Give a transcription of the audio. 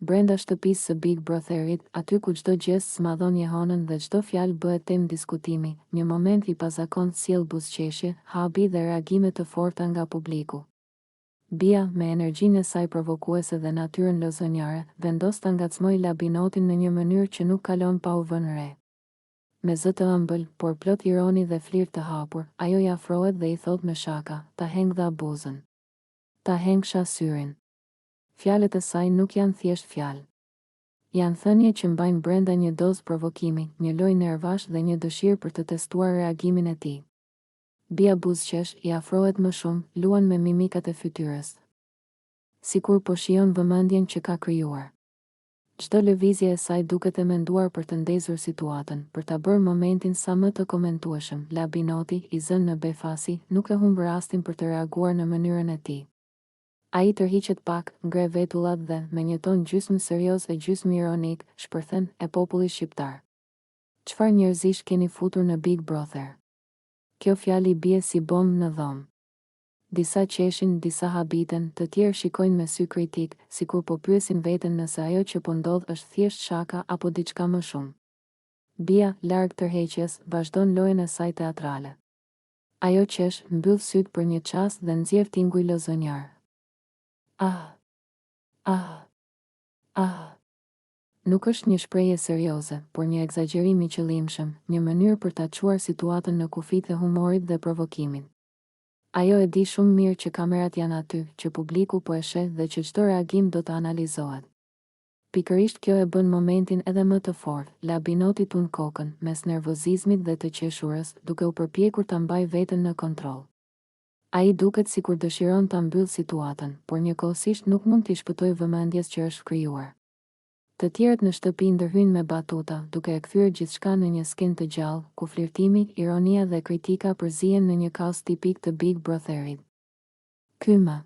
Brenda shtëpisë së Big Brotherit, aty ku çdo gjest smadhon jehonën dhe çdo fjalë bëhet temë diskutimi, një moment i pazakontë sjell buzëqeshje, habi dhe reagime të forta nga publiku. Bia, me energjinë e saj provokuese dhe natyrën lozonjare, vendos ta ngacmojë labinotin në një mënyrë që nuk kalon pa u vënë re. Me zë të ëmbël, por plot ironi dhe flirt të hapur, ajo i afrohet dhe i thot me shaka, ta heng dha buzën. Ta hengsha syrin. Fjalët e saj nuk janë thjesht fjalë. Janë thënie që mbajnë brenda një dozë provokimi, një lojë nervash dhe një dëshirë për të testuar reagimin e tij. Bia buzëqesh i afrohet më shumë, luan me mimikat e fytyrës. Sikur po shijon vëmendjen që ka krijuar. Çdo lëvizje e saj duket e menduar për të ndezur situatën, për ta bërë momentin sa më të komentueshëm. Labinoti, i zënë në befasi, nuk e humb rastin për të reaguar në mënyrën e tij. Ai tërhiqet pak, ngre vetullat dhe, me një ton gjysmë serioz e gjysmë ironik, shpërthen, e populli shqiptar. Çfarë njerëzish keni futur në Big Brother? Kjo fjalë i bie si bombë në dhomë. Disa qeshin, disa habiten, të tjerë shikojnë me sy kritik, sikur po pyesin veten nëse ajo që po ndodh është thjesht shaka apo diçka më shumë. Bia, larg tërheqjes, vazhdon lojën e saj teatrale. Ajo qesh, mbyll syt për një çast dhe nxjerr tinguj lozonjar. Ah. Ah. Ah. Nuk është një shprehje serioze, por një egzagerim i qëllimshëm, një mënyrë për ta çuar situatën në kufit e humorit dhe provokimit. Ajo e di shumë mirë që kamerat janë aty, që publiku po e sheh dhe që çdo reagim do të analizohet. Pikërisht kjo e bën momentin edhe më të fortë. Labinoti tund kokën, mes nervozizmit dhe të qeshurës, duke u përpjekur ta mbajë veten në kontroll. Ai duket sikur dëshiron ta mbyll situatën, por njëkohësisht nuk mund t'i shpëtojë vëmendjes që është krijuar. Të tjerët në shtëpi ndërhyjnë me batuta, duke e kthyer gjithçka në një skenë të gjallë, ku flirtimi, ironia dhe kritika përzihen në një kaos tipik të Big Brotherit. Ky më